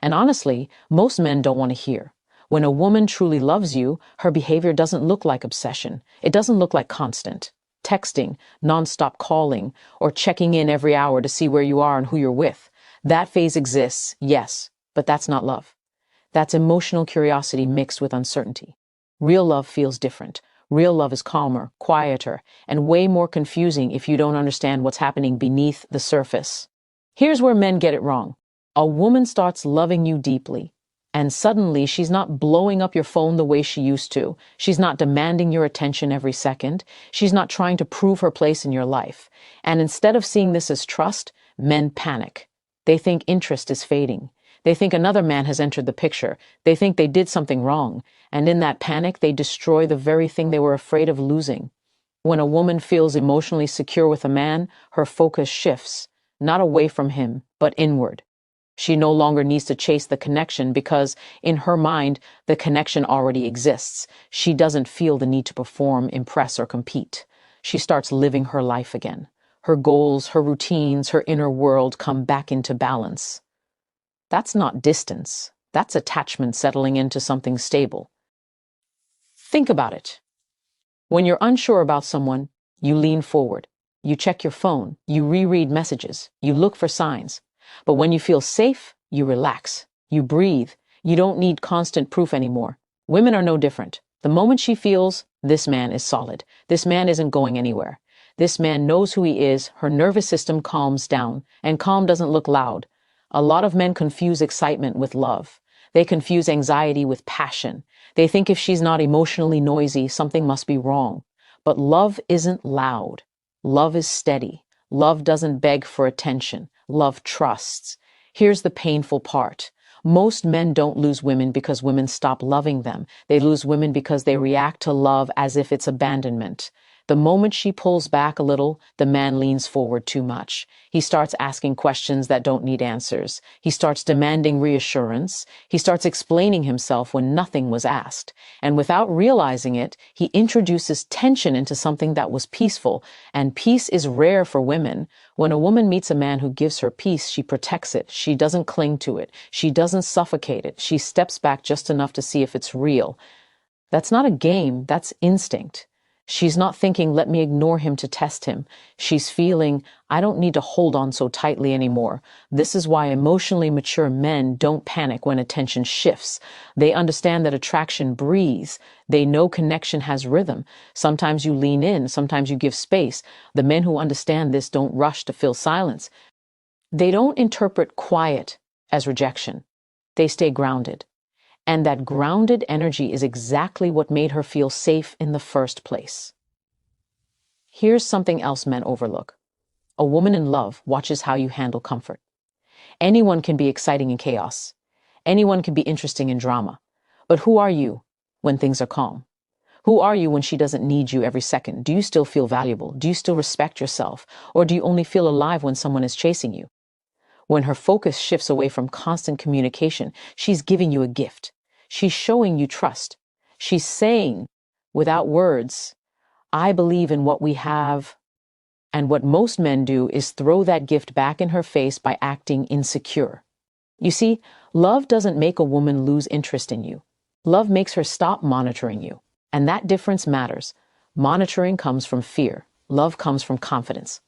And honestly, most men don't want to hear. When a woman truly loves you, her behavior doesn't look like obsession. It doesn't look like constant texting, nonstop calling, or checking in every hour to see where you are and who you're with. That phase exists, yes, but that's not love. That's emotional curiosity mixed with uncertainty. Real love feels different. Real love is calmer, quieter, and way more confusing if you don't understand what's happening beneath the surface. Here's where men get it wrong. A woman starts loving you deeply, and suddenly she's not blowing up your phone the way she used to. She's not demanding your attention every second. She's not trying to prove her place in your life. And instead of seeing this as trust, men panic. They think interest is fading. They think another man has entered the picture. They think they did something wrong. And in that panic, they destroy the very thing they were afraid of losing. When a woman feels emotionally secure with a man, her focus shifts, not away from him, but inward. She no longer needs to chase the connection because, in her mind, the connection already exists. She doesn't feel the need to perform, impress, or compete. She starts living her life again. Her goals, her routines, her inner world come back into balance. That's not distance. That's attachment settling into something stable. Think about it. When you're unsure about someone, you lean forward. You check your phone. You reread messages. You look for signs. But when you feel safe, you relax. You breathe. You don't need constant proof anymore. Women are no different. The moment she feels, this man is solid. This man isn't going anywhere. This man knows who he is. Her nervous system calms down. And calm doesn't look loud. A lot of men confuse excitement with love. They confuse anxiety with passion. They think if she's not emotionally noisy, something must be wrong. But love isn't loud. Love is steady. Love doesn't beg for attention. Love trusts. Here's the painful part. Most men don't lose women because women stop loving them. They lose women because they react to love as if it's abandonment. The moment she pulls back a little, the man leans forward too much. He starts asking questions that don't need answers. He starts demanding reassurance. He starts explaining himself when nothing was asked. And without realizing it, he introduces tension into something that was peaceful. And peace is rare for women. When a woman meets a man who gives her peace, she protects it. She doesn't cling to it. She doesn't suffocate it. She steps back just enough to see if it's real. That's not a game. That's instinct. She's not thinking, let me ignore him to test him. She's feeling, I don't need to hold on so tightly anymore. This is why emotionally mature men don't panic when attention shifts. They understand that attraction breathes. They know connection has rhythm. Sometimes you lean in, sometimes you give space. The men who understand this don't rush to fill silence. They don't interpret quiet as rejection. They stay grounded. And that grounded energy is exactly what made her feel safe in the first place. Here's something else men overlook. A woman in love watches how you handle comfort. Anyone can be exciting in chaos. Anyone can be interesting in drama. But who are you when things are calm? Who are you when she doesn't need you every second? Do you still feel valuable? Do you still respect yourself? Or do you only feel alive when someone is chasing you? When her focus shifts away from constant communication, she's giving you a gift. She's showing you trust. She's saying, without words, I believe in what we have. And what most men do is throw that gift back in her face by acting insecure. You see, love doesn't make a woman lose interest in you. Love makes her stop monitoring you. And that difference matters. Monitoring comes from fear. Love comes from confidence.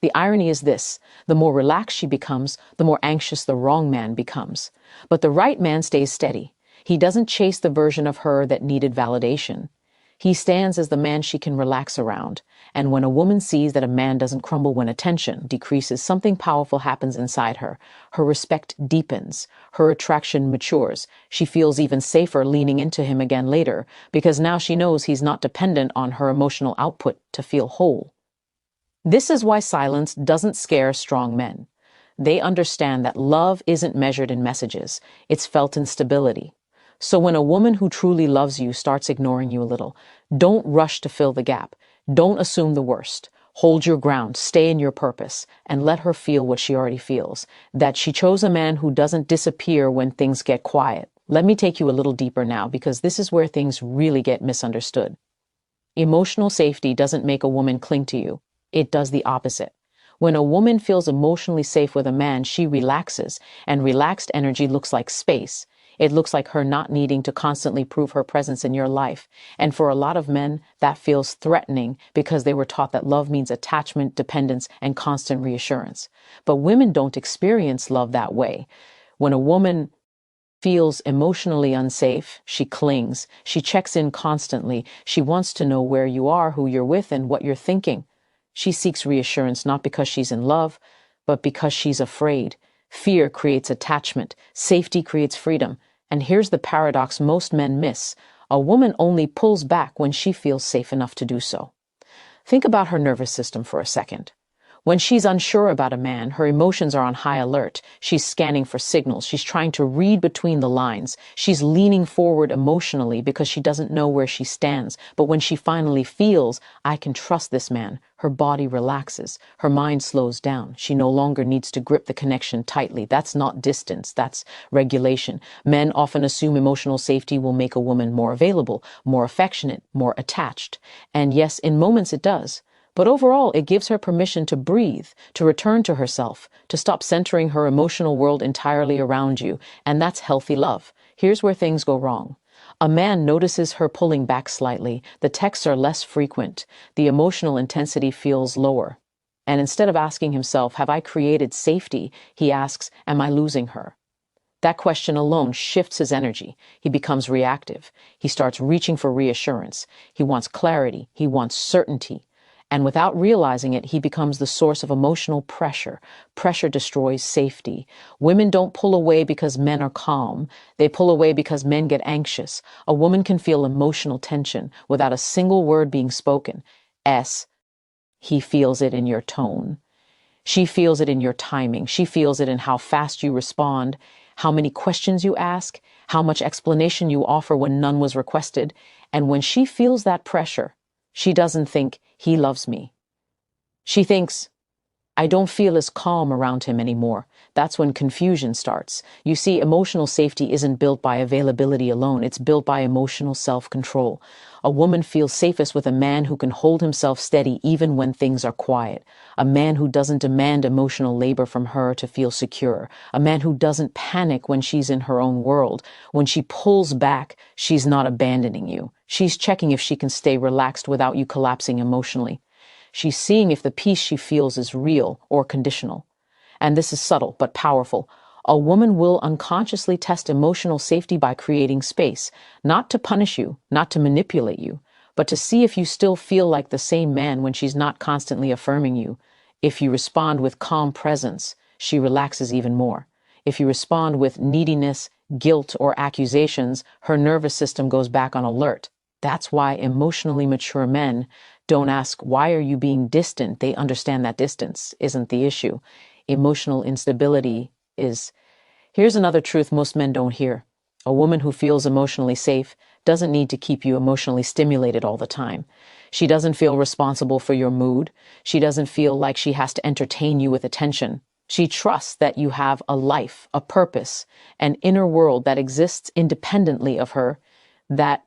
The irony is this: the more relaxed she becomes, the more anxious the wrong man becomes. But the right man stays steady. He doesn't chase the version of her that needed validation. He stands as the man she can relax around. And when a woman sees that a man doesn't crumble when attention decreases, something powerful happens inside her. Her respect deepens. Her attraction matures. She feels even safer leaning into him again later, because now she knows he's not dependent on her emotional output to feel whole. This is why silence doesn't scare strong men. They understand that love isn't measured in messages. It's felt in stability. So when a woman who truly loves you starts ignoring you a little, don't rush to fill the gap. Don't assume the worst. Hold your ground, stay in your purpose, and let her feel what she already feels, that she chose a man who doesn't disappear when things get quiet. Let me take you a little deeper now, because this is where things really get misunderstood. Emotional safety doesn't make a woman cling to you. It does the opposite. When a woman feels emotionally safe with a man, she relaxes, and relaxed energy looks like space. It looks like her not needing to constantly prove her presence in your life. And for a lot of men, that feels threatening because they were taught that love means attachment, dependence, and constant reassurance. But women don't experience love that way. When a woman feels emotionally unsafe, she clings. She checks in constantly. She wants to know where you are, who you're with, and what you're thinking. She seeks reassurance not because she's in love, but because she's afraid. Fear creates attachment. Safety creates freedom. And here's the paradox most men miss. A woman only pulls back when she feels safe enough to do so. Think about her nervous system for a second. When she's unsure about a man, her emotions are on high alert. She's scanning for signals. She's trying to read between the lines. She's leaning forward emotionally because she doesn't know where she stands. But when she finally feels, I can trust this man, her body relaxes. Her mind slows down. She no longer needs to grip the connection tightly. That's not distance. That's regulation. Men often assume emotional safety will make a woman more available, more affectionate, more attached. And yes, in moments it does. But overall, it gives her permission to breathe, to return to herself, to stop centering her emotional world entirely around you. And that's healthy love. Here's where things go wrong. A man notices her pulling back slightly. The texts are less frequent. The emotional intensity feels lower. And instead of asking himself, have I created safety? He asks, am I losing her? That question alone shifts his energy. He becomes reactive. He starts reaching for reassurance. He wants clarity. He wants certainty. And without realizing it, he becomes the source of emotional pressure. Pressure destroys safety. Women don't pull away because men are calm. They pull away because men get anxious. A woman can feel emotional tension without a single word being spoken. He feels it in your tone. She feels it in your timing. She feels it in how fast you respond, how many questions you ask, how much explanation you offer when none was requested. And when she feels that pressure, she doesn't think, he loves me. She thinks, I don't feel as calm around him anymore. That's when confusion starts. You see, emotional safety isn't built by availability alone. It's built by emotional self-control. A woman feels safest with a man who can hold himself steady even when things are quiet. A man who doesn't demand emotional labor from her to feel secure. A man who doesn't panic when she's in her own world. When she pulls back, she's not abandoning you. She's checking if she can stay relaxed without you collapsing emotionally. She's seeing if the peace she feels is real or conditional. And this is subtle but powerful. A woman will unconsciously test emotional safety by creating space, not to punish you, not to manipulate you, but to see if you still feel like the same man when she's not constantly affirming you. If you respond with calm presence, she relaxes even more. If you respond with neediness, guilt, or accusations, her nervous system goes back on alert. That's why emotionally mature men don't ask, why are you being distant? They understand that distance isn't the issue. Emotional instability is. Here's another truth most men don't hear. A woman who feels emotionally safe doesn't need to keep you emotionally stimulated all the time. She doesn't feel responsible for your mood. She doesn't feel like she has to entertain you with attention. She trusts that you have a life, a purpose, an inner world that exists independently of her. That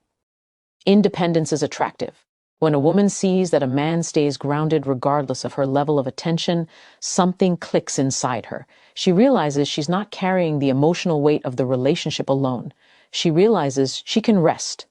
independence is attractive. When a woman sees that a man stays grounded regardless of her level of attention, something clicks inside her. She realizes she's not carrying the emotional weight of the relationship alone. She realizes she can rest.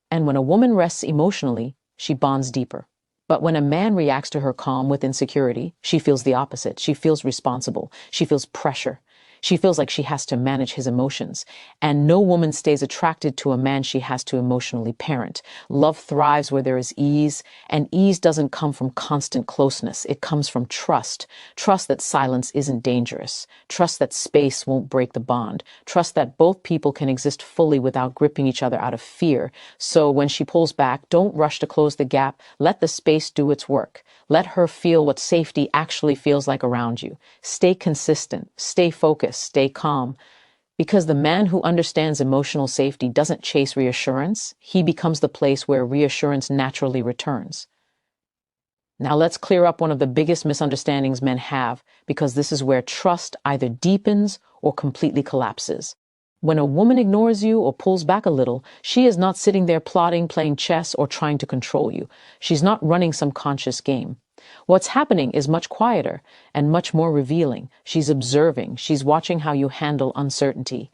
And when a woman rests emotionally, she bonds deeper. But when a man reacts to her calm with insecurity, she feels the opposite. She feels responsible. She feels pressure. She feels like she has to manage his emotions. And no woman stays attracted to a man she has to emotionally parent. Love thrives where there is ease, and ease doesn't come from constant closeness. It comes from trust. Trust that silence isn't dangerous. Trust that space won't break the bond. Trust that both people can exist fully without gripping each other out of fear. So when she pulls back, don't rush to close the gap. Let the space do its work. Let her feel what safety actually feels like around you. Stay consistent, stay focused, stay calm. Because the man who understands emotional safety doesn't chase reassurance. He becomes the place where reassurance naturally returns. Now let's clear up one of the biggest misunderstandings men have, because this is where trust either deepens or completely collapses. When a woman ignores you or pulls back a little, she is not sitting there plotting, playing chess, or trying to control you. She's not running some conscious game. What's happening is much quieter and much more revealing. She's observing. She's watching how you handle uncertainty.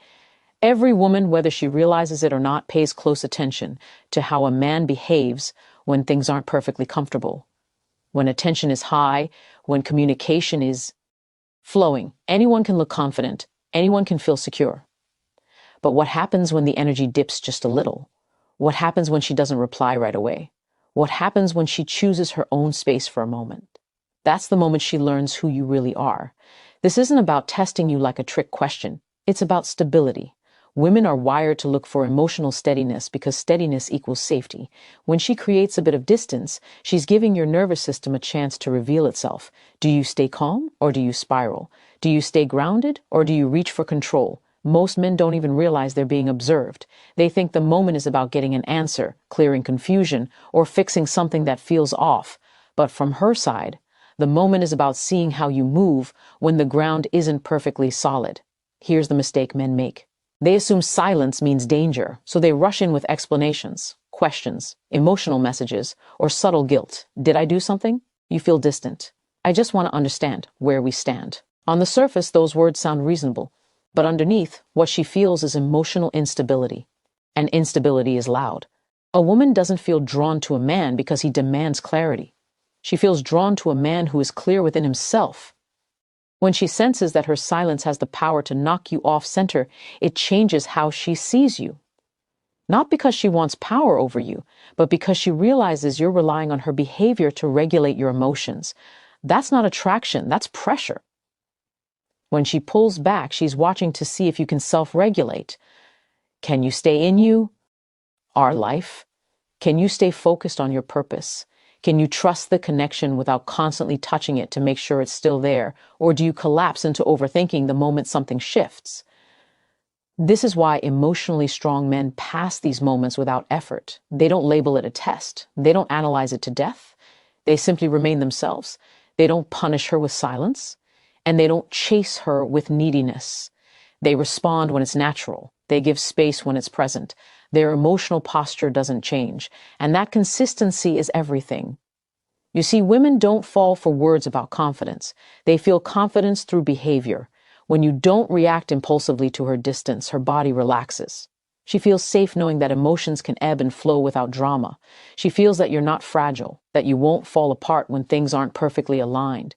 Every woman, whether she realizes it or not, pays close attention to how a man behaves when things aren't perfectly comfortable. When attention is high, when communication is flowing, anyone can look confident, anyone can feel secure. But what happens when the energy dips just a little? What happens when she doesn't reply right away? What happens when she chooses her own space for a moment? That's the moment she learns who you really are. This isn't about testing you like a trick question. It's about stability. Women are wired to look for emotional steadiness because steadiness equals safety. When she creates a bit of distance, she's giving your nervous system a chance to reveal itself. Do you stay calm or do you spiral? Do you stay grounded or do you reach for control? Most men don't even realize they're being observed. They think the moment is about getting an answer, clearing confusion, or fixing something that feels off. But from her side, the moment is about seeing how you move when the ground isn't perfectly solid. Here's the mistake men make. They assume silence means danger, so they rush in with explanations, questions, emotional messages, or subtle guilt. Did I do something? You feel distant. I just want to understand where we stand. On the surface, those words sound reasonable, but underneath, what she feels is emotional instability. And instability is loud. A woman doesn't feel drawn to a man because he demands clarity. She feels drawn to a man who is clear within himself. When she senses that her silence has the power to knock you off center, it changes how she sees you. Not because she wants power over you, but because she realizes you're relying on her behavior to regulate your emotions. That's not attraction, that's pressure. When she pulls back, she's watching to see if you can self-regulate. Can you stay in you, our life? Can you stay focused on your purpose? Can you trust the connection without constantly touching it to make sure it's still there? Or do you collapse into overthinking the moment something shifts? This is why emotionally strong men pass these moments without effort. They don't label it a test. They don't analyze it to death. They simply remain themselves. They don't punish her with silence. And they don't chase her with neediness. They respond when it's natural. They give space when it's present. Their emotional posture doesn't change. And that consistency is everything. You see, women don't fall for words about confidence. They feel confidence through behavior. When you don't react impulsively to her distance, her body relaxes. She feels safe knowing that emotions can ebb and flow without drama. She feels that you're not fragile, that you won't fall apart when things aren't perfectly aligned.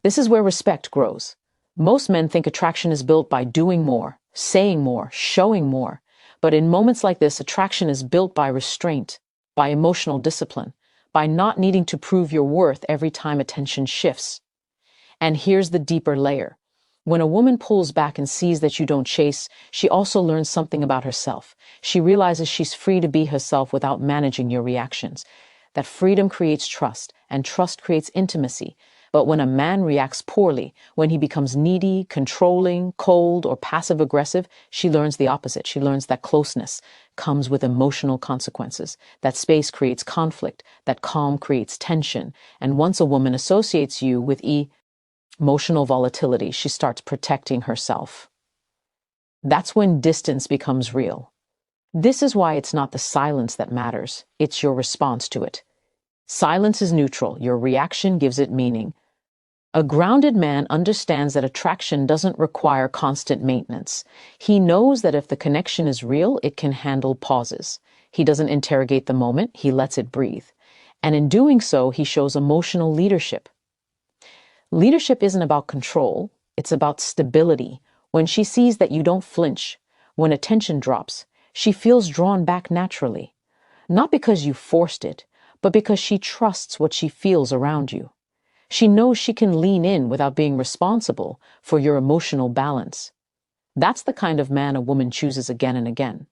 This is where respect grows. Most men think attraction is built by doing more, saying more, showing more. But in moments like this, attraction is built by restraint, by emotional discipline, by not needing to prove your worth every time attention shifts. And here's the deeper layer. When a woman pulls back and sees that you don't chase, she also learns something about herself. She realizes she's free to be herself without managing your reactions. That freedom creates trust, and trust creates intimacy. But when a man reacts poorly, when he becomes needy, controlling, cold, or passive-aggressive, she learns the opposite. She learns that closeness comes with emotional consequences, that space creates conflict, that calm creates tension. And once a woman associates you with emotional volatility, she starts protecting herself. That's when distance becomes real. This is why it's not the silence that matters, it's your response to it. Silence is neutral, your reaction gives it meaning. A grounded man understands that attraction doesn't require constant maintenance. He knows that if the connection is real, it can handle pauses. He doesn't interrogate the moment, he lets it breathe. And in doing so, he shows emotional leadership. Leadership isn't about control, it's about stability. When she sees that you don't flinch, when attention drops, she feels drawn back naturally. Not because you forced it, but because she trusts what she feels around you. She knows she can lean in without being responsible for your emotional balance. That's the kind of man a woman chooses again and again.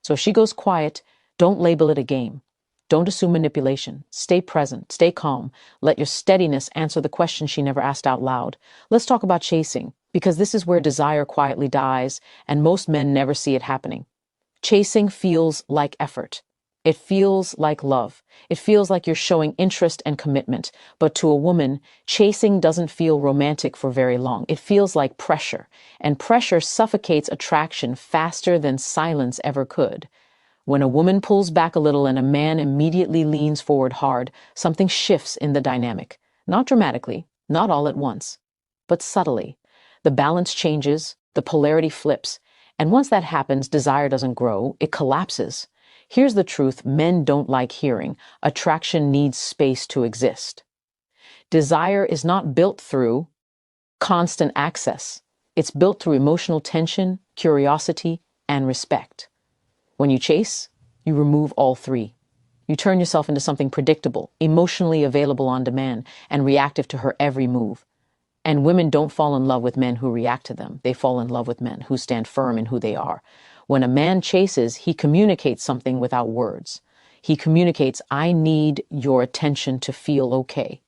So if she goes quiet, don't label it a game. Don't assume manipulation. Stay present, stay calm. Let your steadiness answer the question she never asked out loud. Let's talk about chasing, because this is where desire quietly dies, and most men never see it happening. Chasing feels like effort. It feels like love. It feels like you're showing interest and commitment. But to a woman, chasing doesn't feel romantic for very long. It feels like pressure, and pressure suffocates attraction faster than silence ever could. When a woman pulls back a little and a man immediately leans forward hard, something shifts in the dynamic. Not dramatically, not all at once, but subtly. The balance changes, the polarity flips, and once that happens, desire doesn't grow, it collapses. Here's the truth men don't like hearing: attraction needs space to exist. Desire is not built through constant access. It's built through emotional tension, curiosity, and respect. When you chase, you remove all three. You turn yourself into something predictable, emotionally available on demand, and reactive to her every move. And women don't fall in love with men who react to them. They fall in love with men who stand firm in who they are. When a man chases, he communicates something without words. He communicates, I need your attention to feel okay.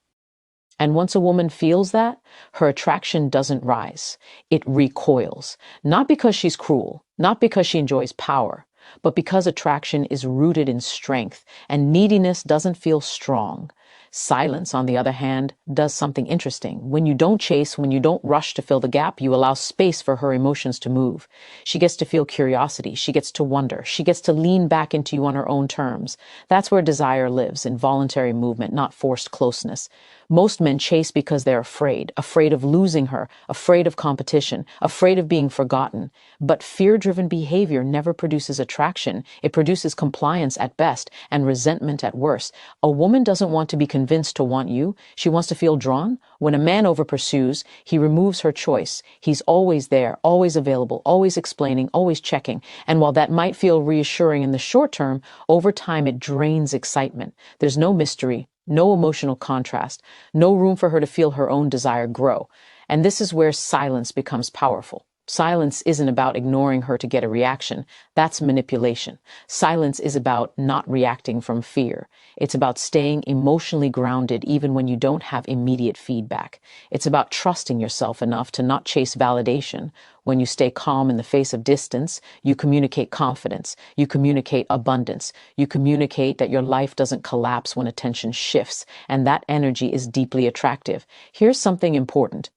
And once a woman feels that, her attraction doesn't rise. It recoils. Not because she's cruel, not because she enjoys power, but because attraction is rooted in strength, and neediness doesn't feel strong. Silence, on the other hand, does something interesting. When you don't chase, when you don't rush to fill the gap, you allow space for her emotions to move. She gets to feel curiosity. She gets to wonder. She gets to lean back into you on her own terms. That's where desire lives, in voluntary movement, not forced closeness. Most men chase because they're afraid of losing her, afraid of competition, afraid of being forgotten. But fear-driven behavior never produces attraction. It produces compliance at best and resentment at worst. A woman doesn't want to be convinced to want you. She wants to feel drawn. When a man over-pursues, he removes her choice. He's always there, always available, always explaining, always checking. And while that might feel reassuring in the short term, over time it drains excitement. There's no mystery, no emotional contrast, no room for her to feel her own desire grow. And this is where silence becomes powerful. Silence isn't about ignoring her to get a reaction. That's manipulation. Silence is about not reacting from fear. It's about staying emotionally grounded even when you don't have immediate feedback. It's about trusting yourself enough to not chase validation. When you stay calm in the face of distance, you communicate confidence. You communicate abundance. You communicate that your life doesn't collapse when attention shifts, and that energy is deeply attractive. Here's something important.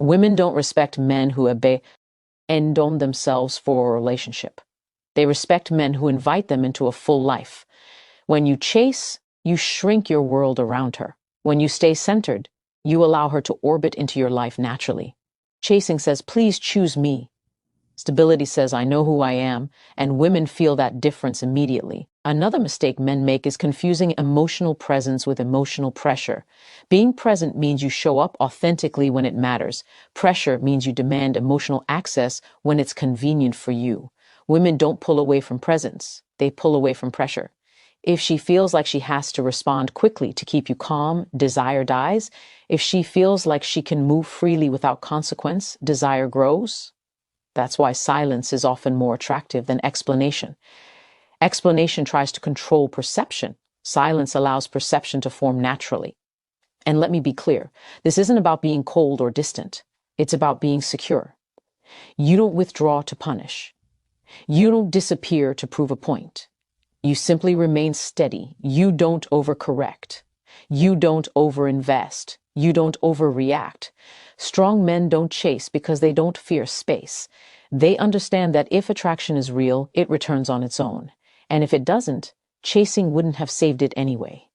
Women don't respect men who abandon themselves for a relationship. They respect men who invite them into a full life. When you chase, you shrink your world around her. When you stay centered, you allow her to orbit into your life naturally. Chasing says, please choose me. Stability says, I know who I am, and women feel that difference immediately. Another mistake men make is confusing emotional presence with emotional pressure. Being present means you show up authentically when it matters. Pressure means you demand emotional access when it's convenient for you. Women don't pull away from presence. They pull away from pressure. If she feels like she has to respond quickly to keep you calm, desire dies. If she feels like she can move freely without consequence, desire grows. That's why silence is often more attractive than explanation. Explanation tries to control perception. Silence allows perception to form naturally. And let me be clear, this isn't about being cold or distant. It's about being secure. You don't withdraw to punish. You don't disappear to prove a point. You simply remain steady. You don't overcorrect. You don't overinvest. You don't overreact. Strong men don't chase because they don't fear space. They understand that if attraction is real, it returns on its own. And if it doesn't, chasing wouldn't have saved it anyway.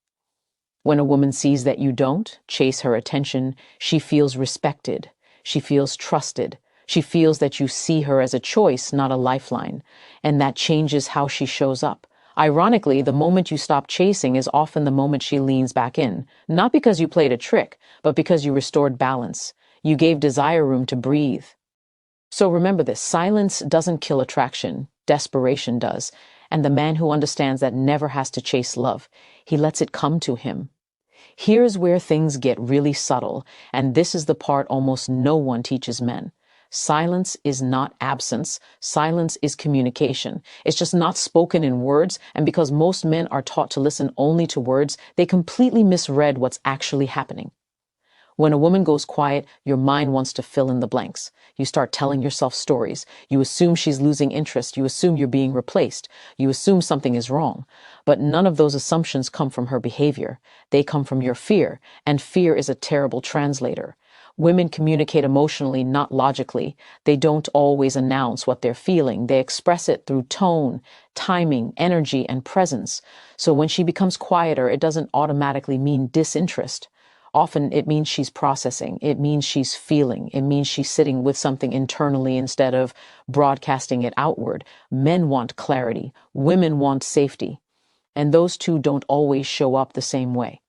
When a woman sees that you don't chase her attention, she feels respected. She feels trusted. She feels that you see her as a choice, not a lifeline. And that changes how she shows up. Ironically, the moment you stop chasing is often the moment she leans back in. Not because you played a trick, but because you restored balance. You gave desire room to breathe. So remember this, silence doesn't kill attraction, desperation does. And the man who understands that never has to chase love. He lets it come to him. Here's where things get really subtle, and this is the part almost no one teaches men. Silence is not absence. Silence is communication. It's just not spoken in words, and because most men are taught to listen only to words, they completely misread what's actually happening. When a woman goes quiet, your mind wants to fill in the blanks. You start telling yourself stories. You assume she's losing interest. You assume you're being replaced. You assume something is wrong. But none of those assumptions come from her behavior. They come from your fear, and fear is a terrible translator. Women communicate emotionally, not logically. They don't always announce what they're feeling. They express it through tone, timing, energy, and presence. So when she becomes quieter, it doesn't automatically mean disinterest. Often it means she's processing. It means she's feeling. It means she's sitting with something internally instead of broadcasting it outward. Men want clarity. Women want safety. And those two don't always show up the same way.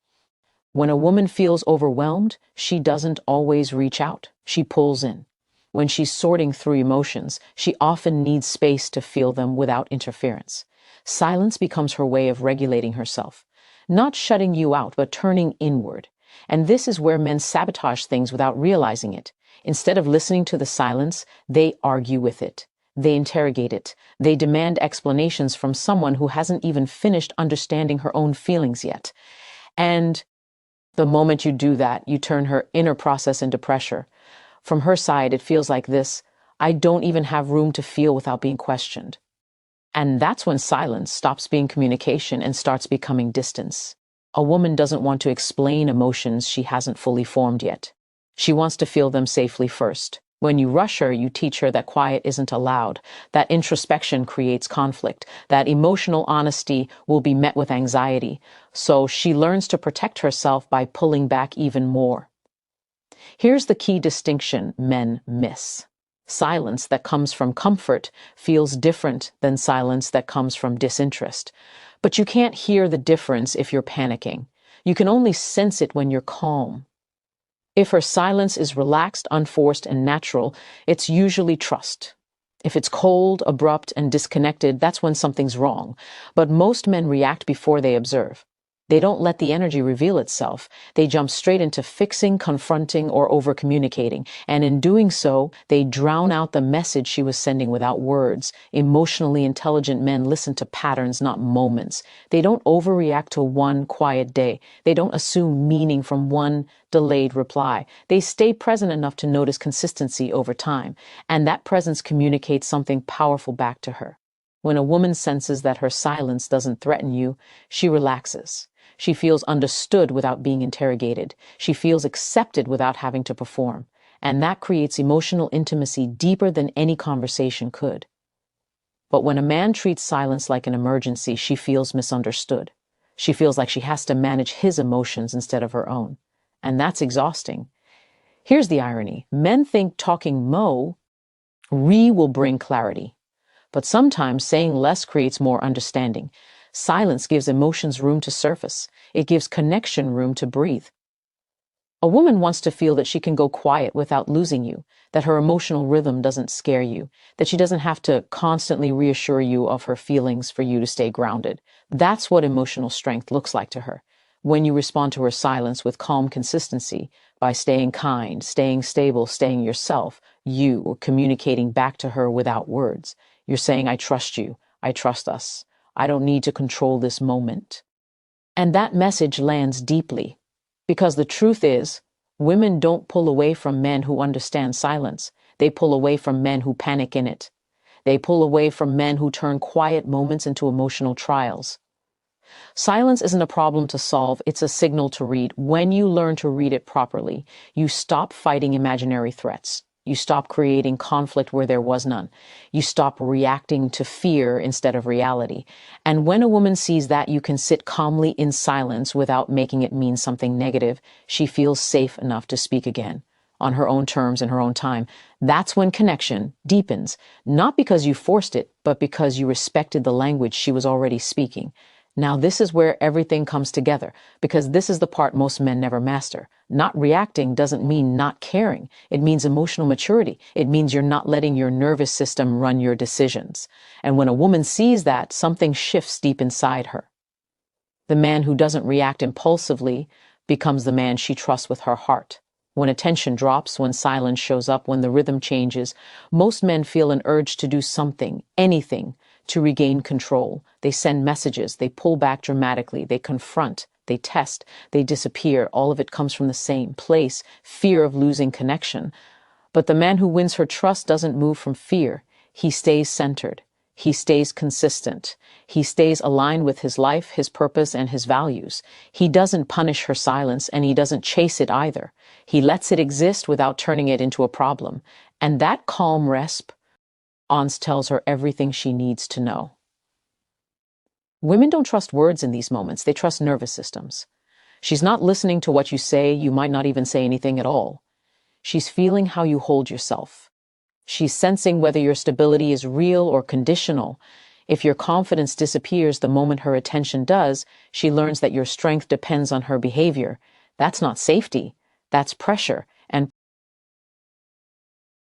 When a woman feels overwhelmed, she doesn't always reach out. She pulls in. When she's sorting through emotions, she often needs space to feel them without interference. Silence becomes her way of regulating herself, not shutting you out, but turning inward. And this is where men sabotage things without realizing it. Instead of listening to the silence, they argue with it. They interrogate it. They demand explanations from someone who hasn't even finished understanding her own feelings yet. And the moment you do that, you turn her inner process into pressure. From her side, it feels like this: I don't even have room to feel without being questioned. And that's when silence stops being communication and starts becoming distance. A woman doesn't want to explain emotions she hasn't fully formed yet. She wants to feel them safely first. When you rush her, you teach her that quiet isn't allowed, that introspection creates conflict, that emotional honesty will be met with anxiety. So she learns to protect herself by pulling back even more. Here's the key distinction men miss. Silence that comes from comfort feels different than silence that comes from disinterest. But you can't hear the difference if you're panicking. You can only sense it when you're calm. If her silence is relaxed, unforced, and natural, it's usually trust. If it's cold, abrupt, and disconnected, that's when something's wrong. But most men react before they observe. They don't let the energy reveal itself. They jump straight into fixing, confronting, or over-communicating. And in doing so, they drown out the message she was sending without words. Emotionally intelligent men listen to patterns, not moments. They don't overreact to one quiet day. They don't assume meaning from one delayed reply. They stay present enough to notice consistency over time. And that presence communicates something powerful back to her. When a woman senses that her silence doesn't threaten you, she relaxes. She feels understood without being interrogated. She feels accepted without having to perform. And that creates emotional intimacy deeper than any conversation could. But when a man treats silence like an emergency, she feels misunderstood. She feels like she has to manage his emotions instead of her own. And that's exhausting. Here's the irony. Men think talking will bring clarity. But sometimes saying less creates more understanding. Silence gives emotions room to surface. It gives connection room to breathe. A woman wants to feel that she can go quiet without losing you, that her emotional rhythm doesn't scare you, that she doesn't have to constantly reassure you of her feelings for you to stay grounded. That's what emotional strength looks like to her. When you respond to her silence with calm consistency, by staying kind, staying stable, staying yourself, you are communicating back to her without words. You're saying, I trust you. I trust us. I don't need to control this moment. And that message lands deeply. Because the truth is, women don't pull away from men who understand silence. They pull away from men who panic in it. They pull away from men who turn quiet moments into emotional trials. Silence isn't a problem to solve, it's a signal to read. When you learn to read it properly, you stop fighting imaginary threats. You stop creating conflict where there was none. You stop reacting to fear instead of reality. And when a woman sees that you can sit calmly in silence without making it mean something negative, she feels safe enough to speak again, on her own terms and her own time. That's when connection deepens, not because you forced it, but because you respected the language she was already speaking. Now, this is where everything comes together, because this is the part most men never master. Not reacting doesn't mean not caring. It means emotional maturity. It means you're not letting your nervous system run your decisions. And when a woman sees that, something shifts deep inside her. The man who doesn't react impulsively becomes the man she trusts with her heart. When attention drops, when silence shows up, when the rhythm changes, most men feel an urge to do something, anything, to regain control. They send messages, they pull back dramatically, they confront, they test, they disappear. All of it comes from the same place, fear of losing connection. But the man who wins her trust doesn't move from fear. He stays centered. He stays consistent. He stays aligned with his life, his purpose, and his values. He doesn't punish her silence, and he doesn't chase it either. He lets it exist without turning it into a problem. And that calm resp, Ons tells her everything she needs to know. Women don't trust words in these moments. They trust nervous systems. She's not listening to what you say. You might not even say anything at all. She's feeling how you hold yourself. She's sensing whether your stability is real or conditional. If your confidence disappears the moment her attention does, she learns that your strength depends on her behavior. That's not safety. That's pressure. And